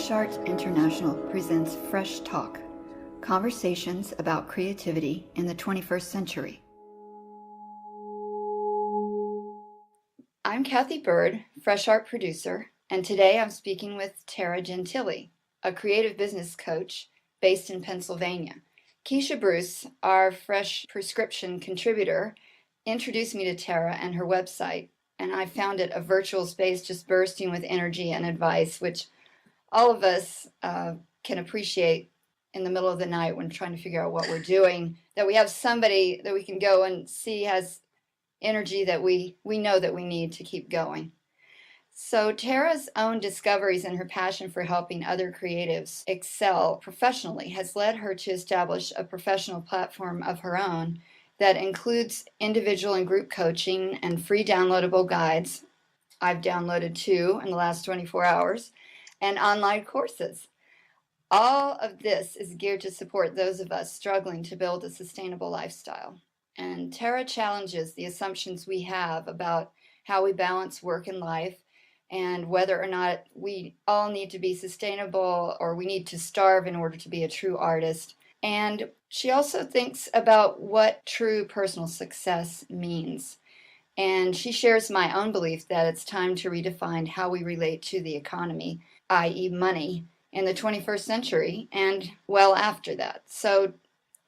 Fresh Arts International presents Fresh Talk, conversations about creativity in the 21st century. I'm Kathy Bird, Fresh Art producer, and today I'm speaking with Tara Gentile, a creative business coach based in Pennsylvania. Keisha Bruce, our Fresh Prescription contributor, introduced me to Tara and her website, and I found it a virtual space just bursting with energy and advice, which all of us can appreciate in the middle of the night when trying to figure out what we're doing, that we have somebody that we can go and see has energy that we know that we need to keep going. So Tara's own discoveries and her passion for helping other creatives excel professionally has led her to establish a professional platform of her own that includes individual and group coaching and free downloadable guides. I've downloaded 2 in the last 24 hours, and online courses. All of this is geared to support those of us struggling to build a sustainable lifestyle. And Tara challenges the assumptions we have about how we balance work and life, and whether or not we all need to be sustainable or we need to starve in order to be a true artist. And she also thinks about what true personal success means. And she shares my own belief that it's time to redefine how we relate to the economy, i.e. money, in the 21st century and well after that. So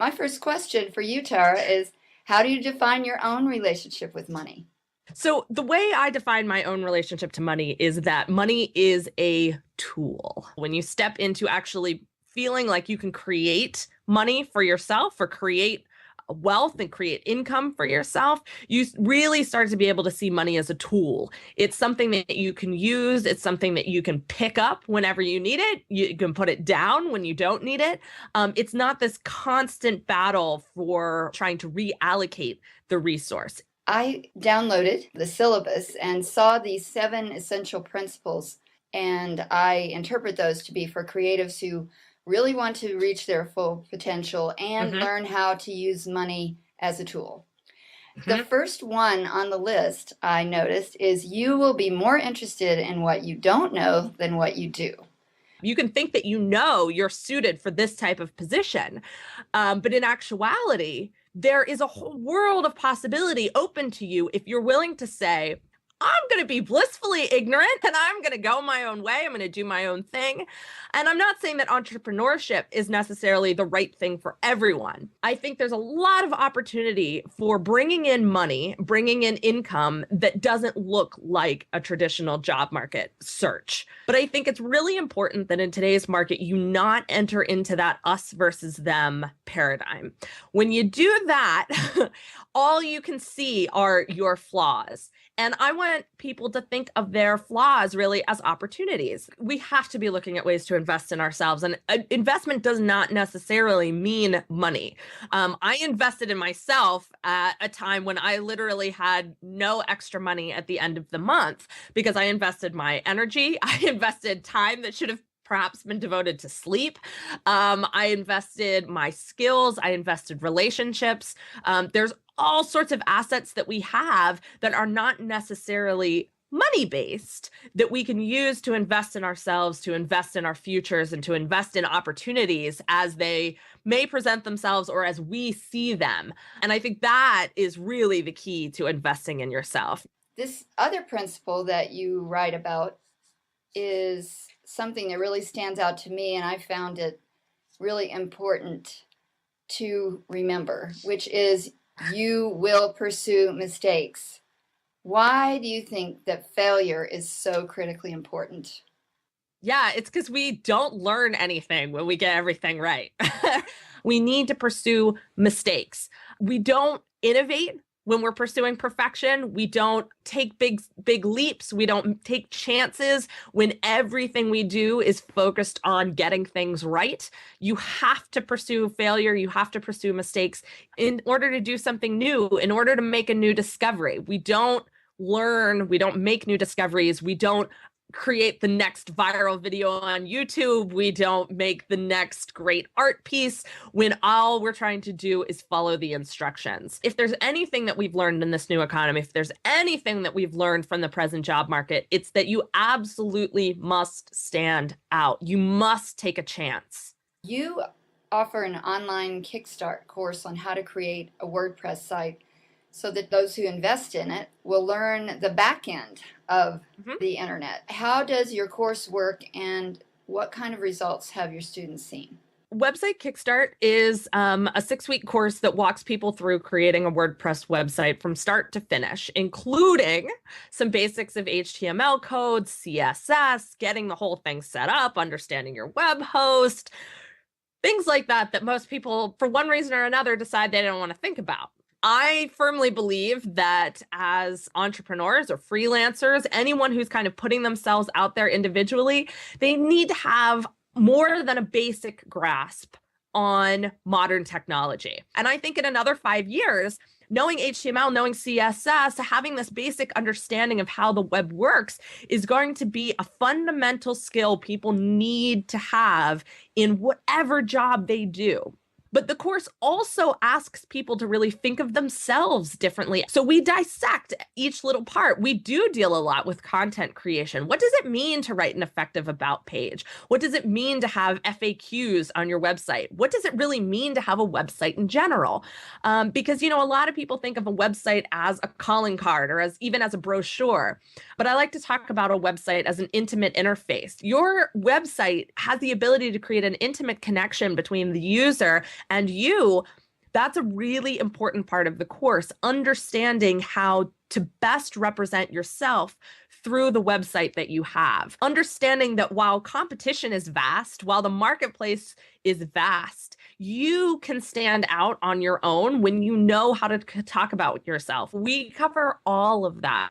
my first question for you, Tara, is how do you define your own relationship with money? So the way I define my own relationship to money is that money is a tool. When you step into actually feeling like you can create money for yourself or create wealth and create income for yourself, you really start to be able to see money as a tool. It's something that you can use. It's something that you can pick up whenever you need it. You can put it down when you don't need it. It's not this constant battle for trying to reallocate the resource. I downloaded the syllabus and saw these 7 essential principles, and I interpret those to be for creatives who really want to reach their full potential and learn how to use money as a tool. The first one on the list I noticed is you will be more interested in what you don't know than what you do. You can think that you're suited for this type of position, but in actuality, there is a whole world of possibility open to you if you're willing to say, I'm going to be blissfully ignorant and I'm going to go my own way. I'm going to do my own thing. And I'm not saying that entrepreneurship is necessarily the right thing for everyone. I think there's a lot of opportunity for bringing in money, bringing in income that doesn't look like a traditional job market search. But I think it's really important that in today's market, you not enter into that us versus them paradigm. When you do that, all you can see are your flaws. And I want people to think of their flaws really as opportunities. We have to be looking at ways to invest in ourselves. And investment does not necessarily mean money. I invested in myself at a time when I literally had no extra money at the end of the month because I invested my energy. I invested time that should have perhaps been devoted to sleep. I invested my skills. I invested relationships. There's all sorts of assets that we have that are not necessarily money-based that we can use to invest in ourselves, to invest in our futures, and to invest in opportunities as they may present themselves or as we see them. And I think that is really the key to investing in yourself. This other principle that you write about is something that really stands out to me, and I found it really important to remember, which is you will pursue mistakes. Why do you think that failure is so critically important? Yeah, it's because we don't learn anything when we get everything right. We need to pursue mistakes. We don't innovate when we're pursuing perfection. We don't take big leaps. We don't take chances when everything we do is focused on getting things right. You have to pursue failure. You have to pursue mistakes in order to do something new, in order to make a new discovery. We don't learn. We don't make new discoveries. We don't create the next viral video on YouTube. We don't make the next great art piece when all we're trying to do is follow the instructions. If there's anything that we've learned in this new economy, if there's anything that we've learned from the present job market, it's that you absolutely must stand out. You must take a chance. You offer an online Kickstart course on how to create a WordPress site so that those who invest in it will learn the back end of the internet. How does your course work, and what kind of results have your students seen? Website Kickstart is a 6-week course that walks people through creating a WordPress website from start to finish, including some basics of HTML code, CSS, getting the whole thing set up, understanding your web host, things like that, that most people, for one reason or another, decide they don't want to think about. I firmly believe that as entrepreneurs or freelancers, anyone who's kind of putting themselves out there individually, they need to have more than a basic grasp on modern technology. And I think in another 5 years, knowing HTML, knowing CSS, having this basic understanding of how the web works is going to be a fundamental skill people need to have in whatever job they do. But the course also asks people to really think of themselves differently. So we dissect each little part. We do deal a lot with content creation. What does it mean to write an effective about page? What does it mean to have FAQs on your website? What does it really mean to have a website in general? Because, a lot of people think of a website as a calling card or as even as a brochure. But I like to talk about a website as an intimate interface. Your website has the ability to create an intimate connection between the user and you. That's a really important part of the course, understanding how to best represent yourself through the website that you have. Understanding that while competition is vast, while the marketplace is vast, you can stand out on your own when you know how to talk about yourself. We cover all of that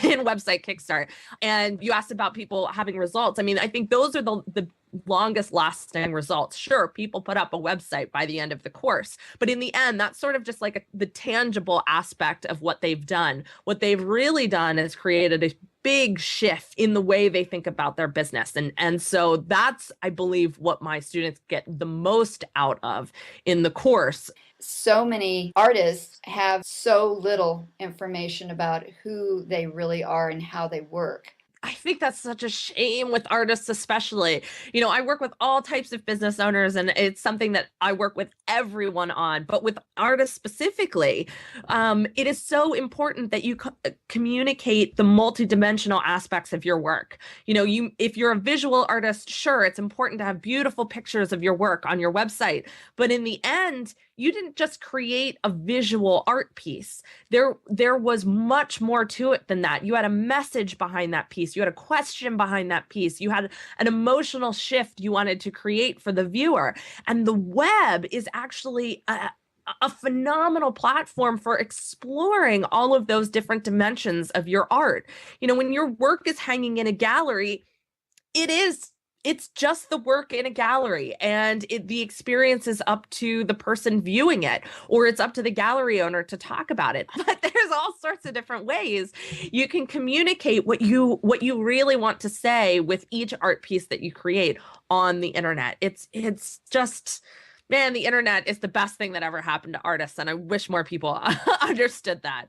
in Website Kickstart. And you asked about people having results. I mean, I think those are the longest lasting results. Sure, people put up a website by the end of the course, but in the end, that's sort of just like the tangible aspect of what they've done. What they've really done is created a big shift in the way they think about their business. And so that's, I believe, what my students get the most out of in the course. So many artists have so little information about who they really are and how they work. I think that's such a shame with artists, especially. I work with all types of business owners, and it's something that I work with everyone on. But with artists specifically, it is so important that you communicate the multidimensional aspects of your work. If you're a visual artist, sure, it's important to have beautiful pictures of your work on your website. But in the end, you didn't just create a visual art piece. There was much more to it than that. You had a message behind that piece. You had a question behind that piece. You had an emotional shift you wanted to create for the viewer. And the web is actually a phenomenal platform for exploring all of those different dimensions of your art. When your work is hanging in a gallery, it's just the work in a gallery, and the experience is up to the person viewing it, or it's up to the gallery owner to talk about it. But there's all sorts of different ways you can communicate what you really want to say with each art piece that you create on the internet. It's just, man, the internet is the best thing that ever happened to artists, and I wish more people understood that.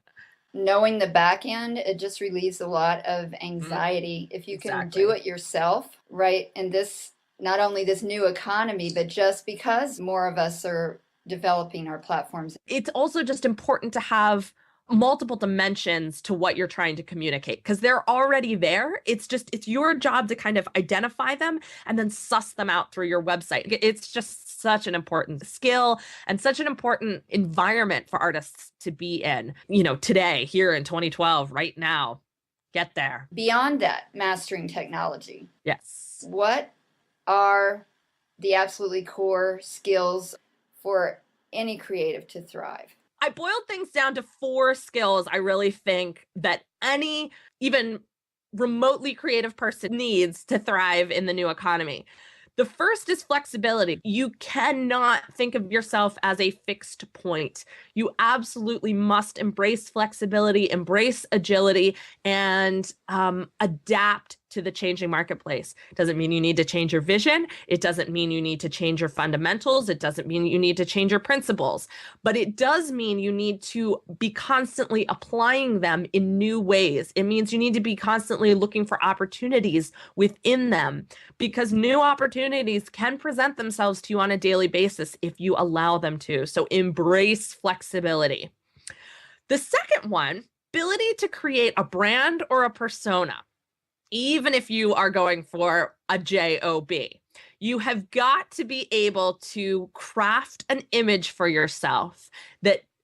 Knowing the back end, it just relieves a lot of anxiety. If you can do it yourself, right? And this, not only this new economy, but just because more of us are developing our platforms. It's also just important to have multiple dimensions to what you're trying to communicate, because they're already there. It's your job to kind of identify them and then suss them out through your website. It's just such an important skill and such an important environment for artists to be in, today, here in 2012, right now. Get there. Beyond that, mastering technology. Yes. What are the absolutely core skills for any creative to thrive? I boiled things down to 4 skills I really think that any even remotely creative person needs to thrive in the new economy. The first is flexibility. You cannot think of yourself as a fixed point. You absolutely must embrace flexibility, embrace agility, and adapt to the changing marketplace. Doesn't mean you need to change your vision. It doesn't mean you need to change your fundamentals. It doesn't mean you need to change your principles, but it does mean you need to be constantly applying them in new ways. It means you need to be constantly looking for opportunities within them, because new opportunities can present themselves to you on a daily basis if you allow them to. So embrace flexibility. The second one, ability to create a brand or a persona. Even if you are going for a job, you have got to be able to craft an image for yourself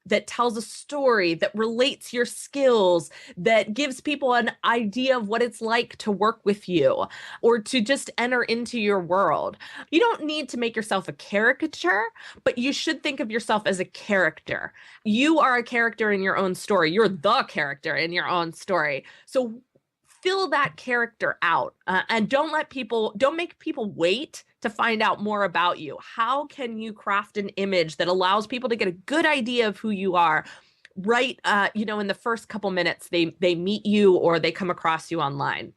that tells a story, that relates your skills, that gives people an idea of what it's like to work with you or to just enter into your world. You don't need to make yourself a caricature, but you should think of yourself as a character. You are a character in your own story. You're the character in your own story. So fill that character out, and don't make people wait to find out more about you. How can you craft an image that allows people to get a good idea of who you are right, in the first couple minutes they meet you or they come across you online?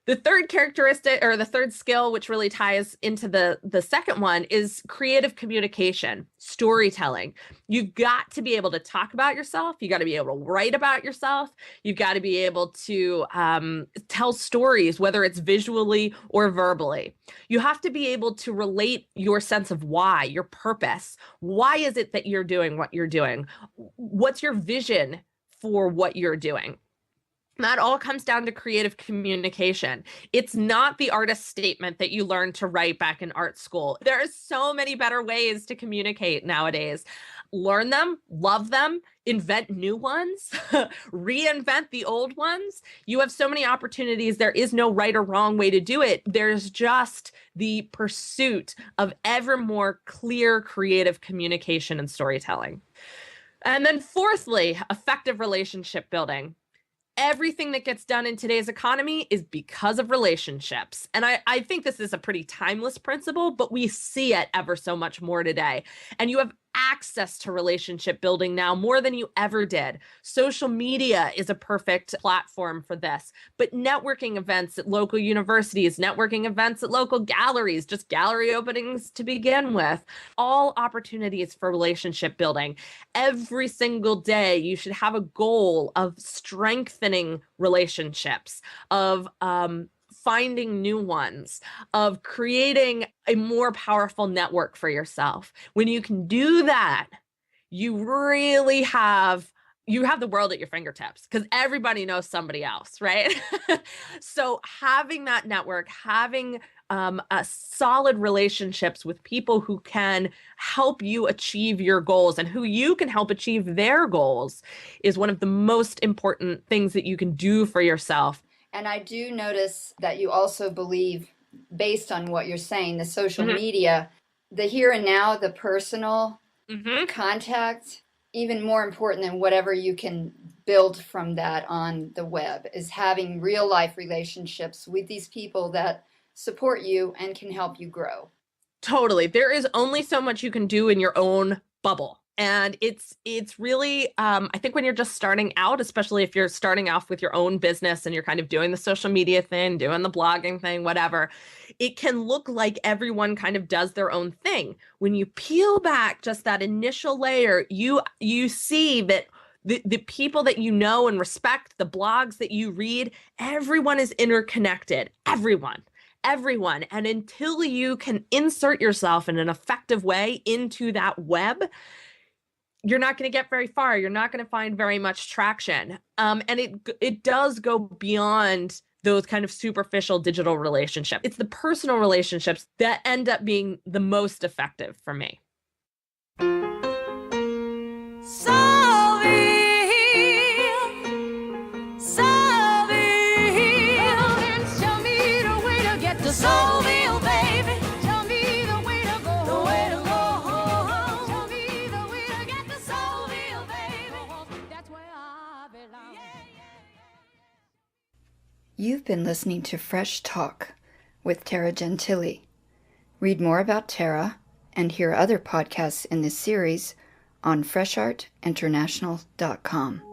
The third characteristic, or the third skill, which really ties into the second one, is creative communication, storytelling. You've got to be able to talk about yourself. You got to be able to write about yourself. You've got to be able to tell stories, whether it's visually or verbally. You have to be able to relate your sense of why, your purpose. Why is it that you're doing what you're doing? What's your vision for what you're doing? That all comes down to creative communication. It's not the artist statement that you learned to write back in art school. There are so many better ways to communicate nowadays. Learn them, love them, invent new ones, reinvent the old ones. You have so many opportunities. There is no right or wrong way to do it. There's just the pursuit of ever more clear creative communication and storytelling. And then fourthly, effective relationship building. Everything that gets done in today's economy is because of relationships. And I think this is a pretty timeless principle, but we see it ever so much more today. And you have access to relationship building now more than you ever did. Social media is a perfect platform for this, but networking events at local universities, networking events at local galleries, just gallery openings to begin with, all opportunities for relationship building. Every single day, you should have a goal of strengthening relationships, of finding new ones, of creating a more powerful network for yourself. When you can do that, you really have the world at your fingertips, because everybody knows somebody else, right? So having that network, having solid relationships with people who can help you achieve your goals and who you can help achieve their goals is one of the most important things that you can do for yourself. And I do notice that you also believe, based on what you're saying, the social media, the here and now, the personal contact, even more important than whatever you can build from that on the web, is having real life relationships with these people that support you and can help you grow. Totally. There is only so much you can do in your own bubble. And it's really, I think when you're just starting out, especially if you're starting off with your own business and you're kind of doing the social media thing, doing the blogging thing, whatever, it can look like everyone kind of does their own thing. When you peel back just that initial layer, you see that the people that you know and respect, the blogs that you read, everyone is interconnected. Everyone. And until you can insert yourself in an effective way into that web, you're not going to get very far. You're not going to find very much traction. And it does go beyond those kind of superficial digital relationships. It's the personal relationships that end up being the most effective for me. You've been listening to Fresh Talk with Tara Gentile. Read more about Tara and hear other podcasts in this series on freshartinternational.com.